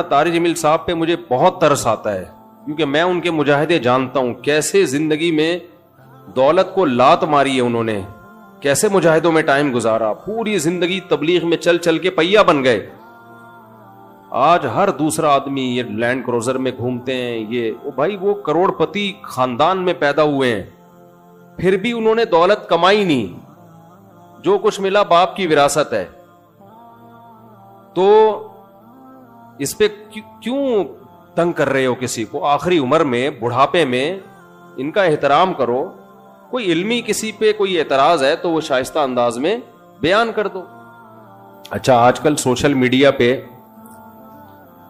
طارق جمیل صاحب پہ مجھے بہت ترس آتا ہے، کیونکہ میں ان کے مجاہدے جانتا ہوں، کیسے زندگی میں دولت کو لات ماری ہے انہوں نے، کیسے مجاہدوں میں ٹائم گزارا، پوری زندگی تبلیغ میں چل چل کے پہیا بن گئے. آج ہر دوسرا آدمی یہ لینڈ کروزر میں گھومتے ہیں، یہ بھائی وہ کروڑ پتی خاندان میں پیدا ہوئے ہیں، پھر بھی انہوں نے دولت کمائی نہیں، جو کچھ ملا باپ کی وراثت ہے. تو اس پہ کیوں تنگ کر رہے ہو کسی کو؟ آخری عمر میں، بڑھاپے میں ان کا احترام کرو. کوئی علمی کسی پہ کوئی اعتراض ہے تو وہ شائستہ انداز میں بیان کر دو. اچھا، آج کل سوشل میڈیا پہ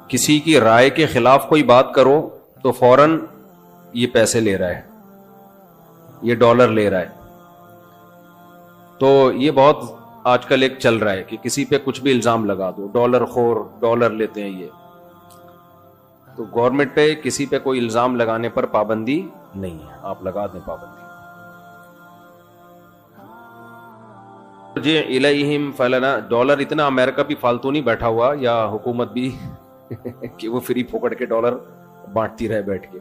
کسی کی رائے کے خلاف کوئی بات کرو تو فوراً یہ پیسے لے رہا ہے، یہ ڈالر لے رہا ہے. تو یہ بہت آج کل ایک چل رہا ہے کہ کسی پہ کچھ بھی الزام لگا دو، ڈالر خور، ڈالر لیتے ہیں یہ. تو گورنمنٹ پہ کسی پہ کوئی الزام لگانے پر پابندی نہیں ہے، آپ لگا دیں پابندی. جی الیہم فلنا، ڈالر اتنا امریکہ بھی فالتو نہیں بیٹھا ہوا، یا حکومت بھی کہ وہ فری پھوکڑ کے ڈالر بانٹتی رہے بیٹھ کے.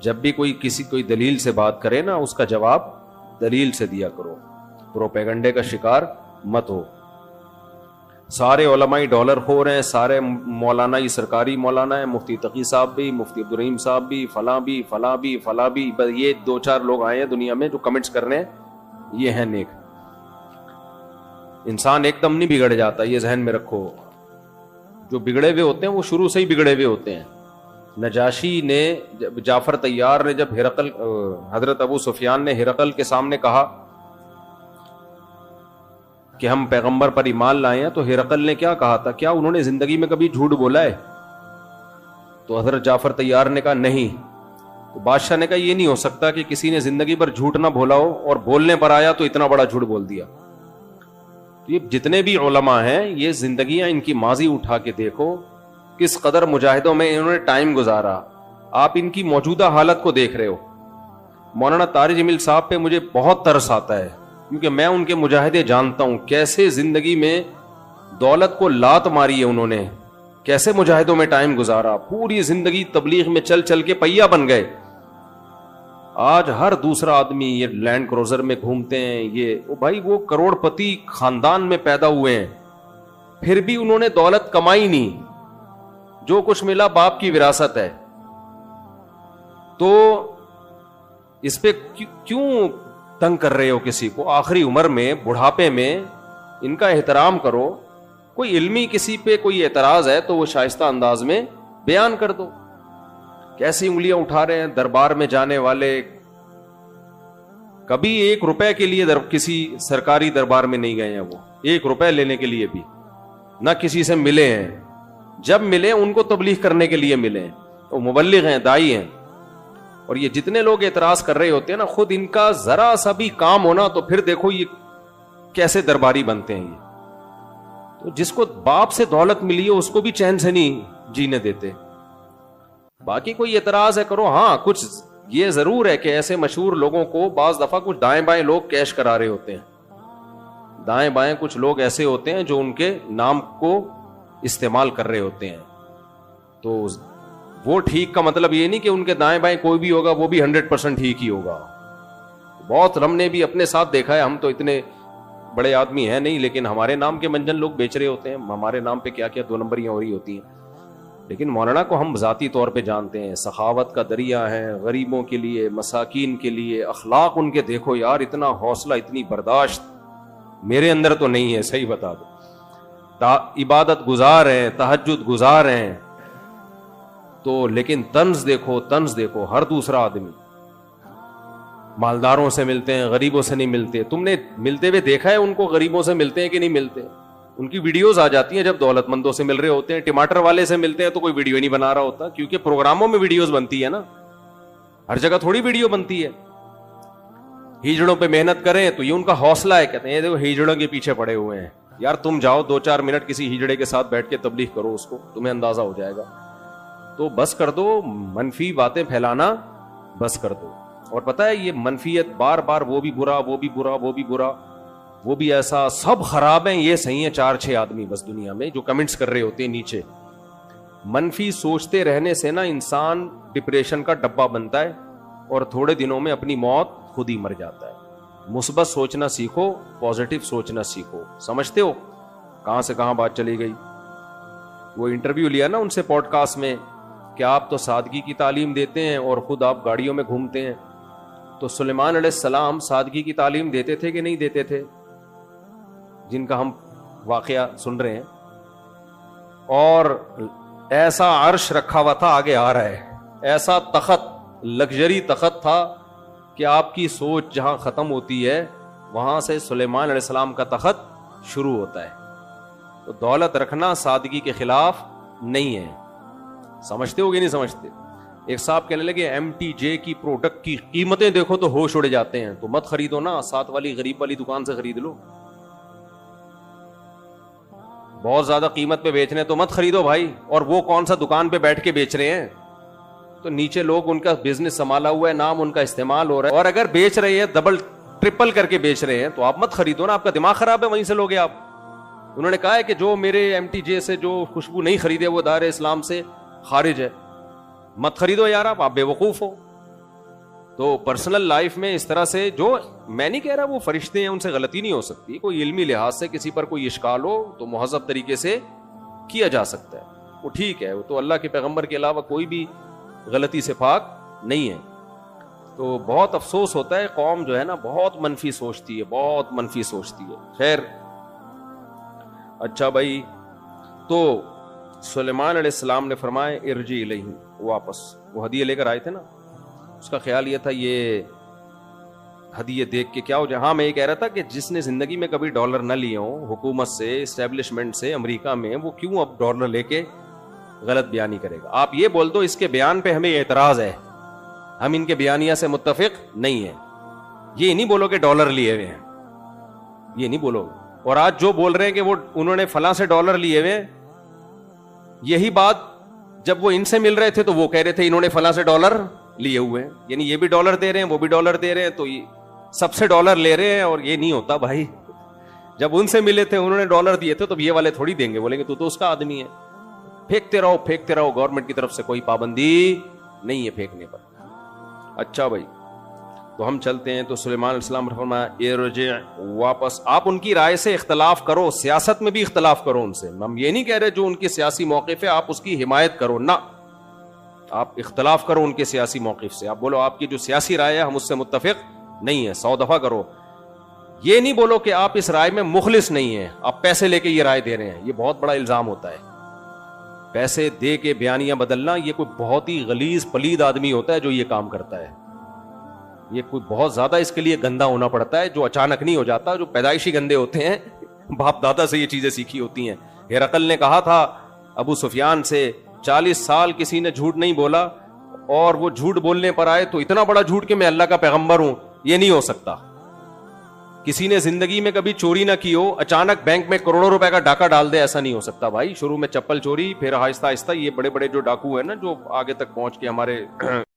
جب بھی کوئی دلیل سے بات کرے نا، اس کا جواب دلیل سے دیا کرو، پروپیگنڈے کا شکار مت ہو. سارے علماء ڈالر خور ہیں، سارے مولانا ہی سرکاری مولانا ہیں، مفتی تقی صاحب بھی، مفتی عبدالرحیم صاحب بھی، فلاں بھی فلاں بھی فلاں بھی. بس یہ 2-4 لوگ آئے ہیں دنیا میں جو کمنٹس کرنے، یہ ہیں نیک. انسان ایک دم نہیں بگڑ جاتا، یہ ذہن میں رکھو. جو بگڑے ہوئے ہوتے ہیں وہ شروع سے ہی بگڑے ہوئے ہوتے ہیں. نجاشی نے، جعفر طیار نے جب حضرت ابو سفیان نے ہرقل کے سامنے کہا کہ ہم پیغمبر پر ایمان لائے ہیں، تو ہرقل نے کیا کہا تھا؟ کیا انہوں نے زندگی میں کبھی جھوٹ بولا ہے؟ تو حضرت جعفر طیار نے کہا نہیں. تو بادشاہ نے کہا یہ نہیں ہو سکتا کہ کسی نے زندگی پر جھوٹ نہ بولا ہو اور بولنے پر آیا تو اتنا بڑا جھوٹ بول دیا. تو یہ جتنے بھی علماء ہیں، یہ زندگیاں ان کی ماضی اٹھا کے دیکھو، کس قدر مجاہدوں میں انہوں نے ٹائم گزارا. آپ ان کی موجودہ حالت کو دیکھ رہے ہو. مولانا طارق جمیل صاحب پہ مجھے بہت ترس آتا ہے، کیونکہ میں ان کے مجاہدے جانتا ہوں، کیسے زندگی میں دولت کو لات ماری ہے انہوں نے، کیسے مجاہدوں میں ٹائم گزارا، پوری زندگی تبلیغ میں چل چل کے پہیا بن گئے. آج ہر دوسرا آدمی یہ لینڈ کروزر میں گھومتے ہیں، یہ بھائی وہ کروڑ پتی خاندان میں پیدا ہوئے ہیں، پھر بھی انہوں نے دولت کمائی نہیں، جو کچھ ملا باپ کی وراثت ہے. تو اس پہ کیوں تنگ کر رہے ہو کسی کو؟ آخری عمر میں، بڑھاپے میں ان کا احترام کرو. کوئی علمی کسی پہ کوئی اعتراض ہے تو وہ شائستہ انداز میں بیان کر دو. کیسی انگلیاں اٹھا رہے ہیں دربار میں جانے والے. کبھی 1 روپے کے لیے کسی سرکاری دربار میں نہیں گئے ہیں، وہ 1 روپے لینے کے لیے بھی نہ کسی سے ملے ہیں. جب ملے ان کو تبلیغ کرنے کے لیے ملے ہیں. وہ مبلغ ہیں، دائی ہیں. اور یہ جتنے لوگ اعتراض کر رہے ہوتے ہیں نا، خود ان کا ذرا سا بھی کام ہونا تو پھر دیکھو یہ کیسے درباری بنتے ہیں. یہ تو جس کو باپ سے دولت ملی ہے اس کو بھی چین سے نہیں جینے دیتے. باقی کوئی اعتراض ہے کرو. ہاں کچھ یہ ضرور ہے کہ ایسے مشہور لوگوں کو بعض دفعہ کچھ دائیں بائیں لوگ کیش کرا رہے ہوتے ہیں. دائیں بائیں کچھ لوگ ایسے ہوتے ہیں جو ان کے نام کو استعمال کر رہے ہوتے ہیں. تو وہ ٹھیک کا مطلب یہ نہیں کہ ان کے دائیں بائیں کوئی بھی ہوگا وہ بھی 100% ٹھیک ہی ہوگا. بہت ہم نے بھی اپنے ساتھ دیکھا ہے. ہم تو اتنے بڑے آدمی ہیں نہیں، لیکن ہمارے نام کے منجن لوگ بیچ رہے ہوتے ہیں. ہمارے نام پہ کیا کیا 2 نمبریاں ہو رہی ہوتی ہیں. لیکن مولانا کو ہم ذاتی طور پہ جانتے ہیں، سخاوت کا دریا ہے، غریبوں کے لیے، مساکین کے لیے. اخلاق ان کے دیکھو یار، اتنا حوصلہ، اتنی برداشت میرے اندر تو نہیں ہے، صحیح بتا دو. عبادت گزار ہیں، تہجد گزار ہیں. تو لیکن طنز دیکھو ہر دوسرا آدمی مالداروں سے ملتے ہیں، غریبوں سے نہیں ملتے. تم نے ملتے ہوئے دیکھا ہے ان کو؟ غریبوں سے ملتے ہیں کہ نہیں ملتے؟ ان کی ویڈیوز آ جاتی ہیں جب دولت مندوں سے مل رہے ہوتے ہیں. ٹماٹر والے سے ملتے ہیں تو کوئی ویڈیو نہیں بنا رہا ہوتا، کیونکہ پروگراموں میں ویڈیوز بنتی ہے نا، ہر جگہ تھوڑی ویڈیو بنتی ہے. ہیجڑوں پہ محنت کریں تو یہ ان کا حوصلہ ہے. کہتے ہیں دیکھو ہیجڑوں کے پیچھے پڑے ہوئے ہیں. یار تم جاؤ 2-4 منٹ کسی ہیجڑے کے ساتھ بیٹھ کے تبلیغ کرو، اس کو تمہیں اندازہ ہو جائے گا. تو بس کر دو منفی باتیں پھیلانا، بس کر دو. اور پتہ ہے یہ منفیت بار بار وہ بھی برا، وہ بھی برا، وہ بھی برا. وہ بھی ایسا سب خراب ہیں یہ صحیح ہیں 4-6 آدمی بس دنیا میں جو کمنٹس کر رہے ہوتے ہیں نیچے. منفی سوچتے رہنے سے نا انسان ڈپریشن کا ڈبہ بنتا ہے اور تھوڑے دنوں میں اپنی موت خود ہی مر جاتا ہے. مثبت سوچنا سیکھو, پازیٹو سوچنا سیکھو. سمجھتے ہو کہاں سے کہاں بات چلی گئی. وہ انٹرویو لیا نا ان سے پوڈ کاسٹ میں کہ آپ تو سادگی کی تعلیم دیتے ہیں اور خود آپ گاڑیوں میں گھومتے ہیں. تو سلیمان علیہ السلام سادگی کی تعلیم دیتے تھے کہ نہیں دیتے تھے, جن کا ہم واقعہ سن رہے ہیں. اور ایسا عرش رکھا ہوا تھا, آگے آ رہا ہے, ایسا تخت لگژری تخت تھا کہ آپ کی سوچ جہاں ختم ہوتی ہے وہاں سے سلیمان علیہ السلام کا تخت شروع ہوتا ہے. تو دولت رکھنا سادگی کے خلاف نہیں ہے. سمجھتے ہو کہ نہیں سمجھتے. ایک صاحب کہنے لگے ایم ٹی جے کی پروڈکٹ کی قیمتیں دیکھو تو ہوش اڑ جاتے ہیں, تو مت خریدو نا, ساتھ والی غریب والی دکان سے خرید لو. بہت زیادہ قیمت پہ بیچ رہے ہیں تو مت خریدو بھائی. اور وہ کون سا دکان پہ بیٹھ کے بیچ رہے ہیں, تو نیچے لوگ ان کا بزنس سنبھالا ہوا ہے, نام ان کا استعمال ہو رہا ہے, اور اگر بیچ رہے ہیں ڈبل ٹرپل کر کے بیچ رہے ہیں تو آپ مت خریدو نا. آپ کا دماغ خراب ہے, وہیں سے لوگے آپ. انہوں نے کہا ہے کہ جو میرے ایم ٹی جے سے جو خوشبو نہیں خریدے وہ دار اسلام سے خارج ہے. مت خریدو یار, آپ بے وقوف ہو. تو پرسنل لائف میں اس طرح سے, جو میں نہیں کہہ رہا وہ فرشتے ہیں ان سے غلطی نہیں ہو سکتی, کوئی علمی لحاظ سے کسی پر کوئی اشکال ہو تو مہذب طریقے سے کیا جا سکتا ہے, وہ ٹھیک ہے. وہ تو اللہ کے پیغمبر کے علاوہ کوئی بھی غلطی سے پاک نہیں ہے. تو بہت افسوس ہوتا ہے, قوم جو ہے نا بہت منفی سوچتی ہے, بہت منفی سوچتی ہے. خیر اچھا بھائی, تو سلیمان علیہ السلام نے فرمایا ارجی الیہم, واپس. وہ ہدیے لے کر آئے تھے نا, اس کا خیال یہ تھا یہ ہدیے دیکھ کے کیا ہو جائے. ہاں میں یہ کہہ رہا تھا کہ جس نے زندگی میں کبھی ڈالر نہ لیے ہوں حکومت سے, اسٹیبلشمنٹ سے, امریکہ میں, وہ کیوں اب ڈالر لے کے غلط بیانی کرے گا. آپ یہ بول دو اس کے بیان پہ ہمیں اعتراض ہے, ہم ان کے بیانیہ سے متفق نہیں ہیں. یہ نہیں بولو کہ ڈالر لیے ہوئے ہیں, یہ نہیں بولو. اور آج جو بول رہے ہیں کہ وہ انہوں نے فلاں سے ڈالر لیے ہوئے, یہی بات جب وہ ان سے مل رہے تھے تو وہ کہہ رہے تھے انہوں نے فلاں سے ڈالر لیے ہوئے ہیں. یعنی یہ بھی ڈالر دے رہے ہیں, وہ بھی ڈالر دے رہے ہیں, تو یہ سب سے ڈالر لے رہے ہیں. اور یہ نہیں ہوتا بھائی. جب ان سے ملے تھے انہوں نے ڈالر دیے تھے تو یہ والے تھوڑی دیں گے, بولیں گے تو اس کا آدمی ہے. پھینکتے رہو پھینکتے رہو, گورنمنٹ کی طرف سے کوئی پابندی نہیں ہے پھینکنے پر. اچھا بھائی, تو ہم چلتے ہیں. تو سلیمان علیہ السلام نے فرمایا ارجع, واپس. آپ ان کی رائے سے اختلاف کرو, سیاست میں بھی اختلاف کرو ان سے. ہم یہ نہیں کہہ رہے جو ان کی سیاسی موقف ہے آپ اس کی حمایت کرو, نہ, آپ اختلاف کرو ان کے سیاسی موقف سے. آپ بولو آپ کی جو سیاسی رائے ہے ہم اس سے متفق نہیں ہے, 100 دفعہ کرو. یہ نہیں بولو کہ آپ اس رائے میں مخلص نہیں ہیں, آپ پیسے لے کے یہ رائے دے رہے ہیں. یہ بہت بڑا الزام ہوتا ہے, پیسے دے کے بیانیاں بدلنا. یہ کوئی بہت ہی غلیظ پلید آدمی ہوتا ہے جو یہ کام کرتا ہے. یہ کوئی بہت زیادہ اس کے لیے گندا ہونا پڑتا ہے, جو اچانک نہیں ہو جاتا, جو پیدائشی گندے ہوتے ہیں, باپ دادا سے یہ چیزیں سیکھی ہوتی ہیں. ہرقل نے کہا تھا ابو سفیان سے 40 سال کسی نے جھوٹ نہیں بولا, اور وہ جھوٹ بولنے پر آئے تو اتنا بڑا جھوٹ کہ میں اللہ کا پیغمبر ہوں. یہ نہیں ہو سکتا. کسی نے زندگی میں کبھی چوری نہ کی ہو, اچانک بینک میں کروڑوں روپے کا ڈاکہ ڈال دے, ایسا نہیں ہو سکتا بھائی. شروع میں چپل چوری, پھر آہستہ آہستہ یہ بڑے بڑے جو ڈاکو ہیں نا جو آگے تک پہنچ کے ہمارے